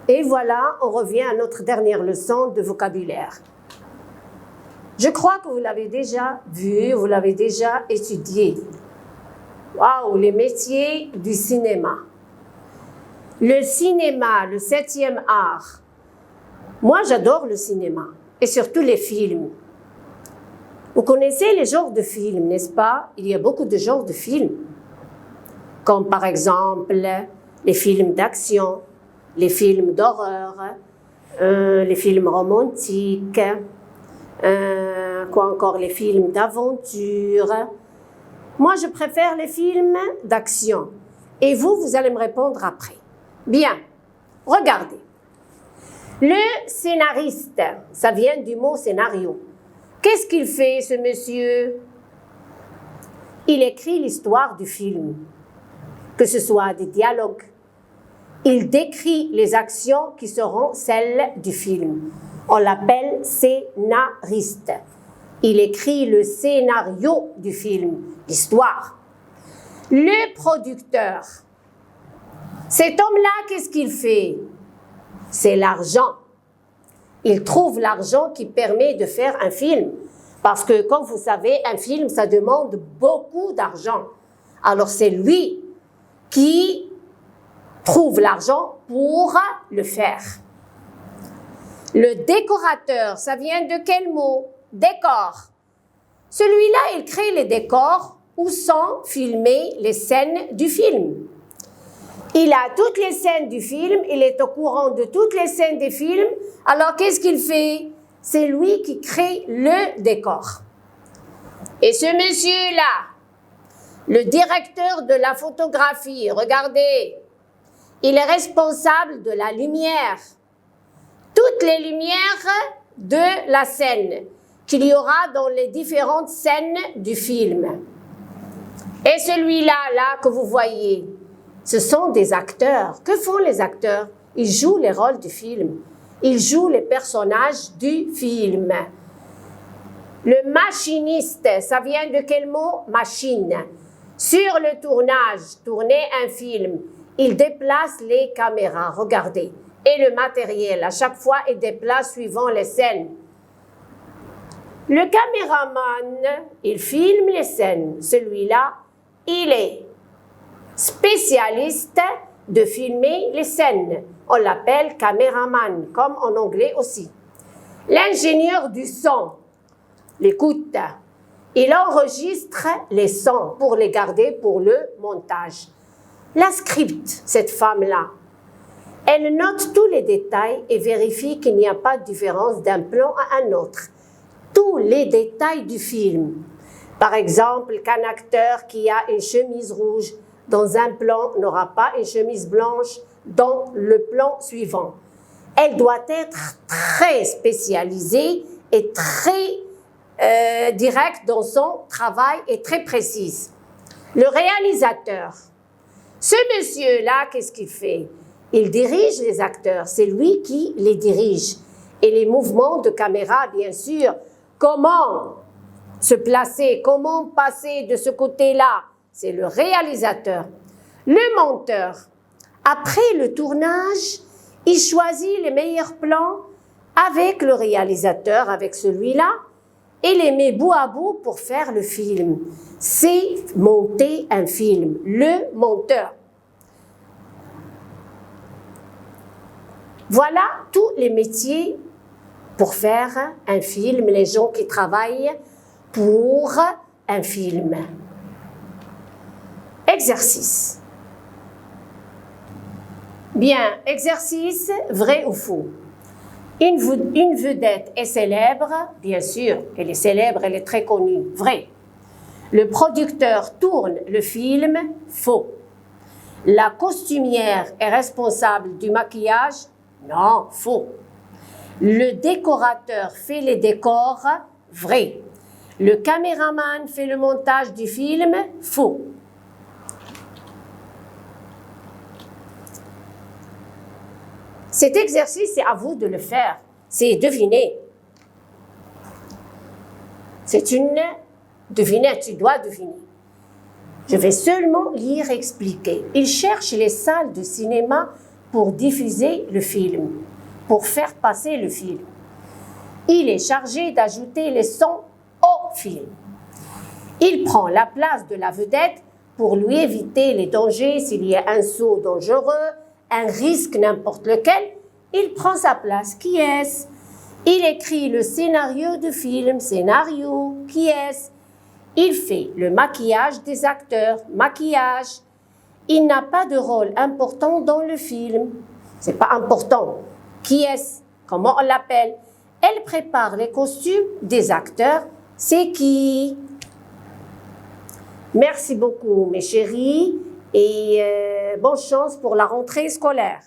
Et voilà, on revient à notre dernière leçon de vocabulaire. Je crois que vous l'avez déjà vu, vous l'avez déjà étudié. Waouh, les métiers du cinéma. Le cinéma, le 7e art. Moi, j'adore le cinéma, et surtout les films. Vous connaissez les genres de films, n'est-ce pas? Il y a beaucoup de genres de films, comme par exemple les films d'action, les films d'horreur, les films romantiques, quoi encore, les films d'aventure. Moi, je préfère les films d'action. Et vous, vous allez me répondre après. Bien, regardez. Le scénariste, ça vient du mot scénario. Qu'est-ce qu'il fait, ce monsieur? Il écrit l'histoire du film, que ce soit des dialogues. Il décrit les actions qui seront celles du film. On l'appelle scénariste. Il écrit le scénario du film, l'histoire. Le producteur, cet homme-là, qu'est-ce qu'il fait? C'est l'argent. Il trouve l'argent qui permet de faire un film. Parce que, comme vous savez, un film, ça demande beaucoup d'argent. Alors, c'est lui qui trouve l'argent pour le faire. Le décorateur, ça vient de quel mot? Décor. Celui-là, il crée les décors où sont filmées les scènes du film. Il a toutes les scènes du film, il est au courant de toutes les scènes des films. Alors, qu'est-ce qu'il fait? C'est lui qui crée le décor. Et ce monsieur-là, le directeur de la photographie, regardez, il est responsable de la lumière. Toutes les lumières de la scène qu'il y aura dans les différentes scènes du film. Et celui-là, là, que vous voyez, ce sont des acteurs. Que font les acteurs? Ils jouent les rôles du film. Ils jouent les personnages du film. Le machiniste, ça vient de quel mot? Machine. Sur le tournage, tourner un film, il déplace les caméras, regardez. Et le matériel, à chaque fois, il déplace suivant les scènes. Le caméraman, il filme les scènes. Celui-là, il est spécialiste de filmer les scènes. On l'appelle caméraman, comme en anglais aussi. L'ingénieur du son, l'écoute, il enregistre les sons pour les garder pour le montage. La script, cette femme-là, elle note tous les détails et vérifie qu'il n'y a pas de différence d'un plan à un autre. Tous les détails du film. Par exemple, qu'un acteur qui a une chemise rouge dans un plan n'aura pas une chemise blanche dans le plan suivant. Elle doit être très spécialisée et très directe dans son travail et très précise. Le réalisateur, ce monsieur-là, qu'est-ce qu'il fait? Il dirige les acteurs, c'est lui qui les dirige. Et les mouvements de caméra, bien sûr, comment se placer, comment passer de ce côté-là, c'est le réalisateur. Le monteur, après le tournage, il choisit les meilleurs plans avec le réalisateur, avec celui-là, et les met bout à bout pour faire le film. C'est monter un film, le monteur. Voilà tous les métiers pour faire un film, les gens qui travaillent pour un film. Exercice. Bien, exercice, vrai ou faux? Une vedette est célèbre, bien sûr, elle est célèbre, elle est très connue, vrai. Le producteur tourne le film, faux. La costumière est responsable du maquillage, non, faux. Le décorateur fait les décors, vrai. Le caméraman fait le montage du film, faux. Cet exercice, c'est à vous de le faire. C'est deviner. C'est une devinette, tu dois deviner. Je vais seulement lire et expliquer. Il cherche les salles de cinéma pour diffuser le film, pour faire passer le film. Il est chargé d'ajouter les sons au film. Il prend la place de la vedette pour lui éviter les dangers s'il y a un saut dangereux, un risque n'importe lequel. Il prend sa place. Qui est-ce? Il écrit le scénario du film. Scénario. Qui est-ce? Il fait le maquillage des acteurs. Maquillage. Il n'a pas de rôle important dans le film. C'est pas important. Qui est-ce? Comment on l'appelle? Elle prépare les costumes des acteurs. C'est qui? Merci beaucoup, mes chéris, et bonne chance pour la rentrée scolaire.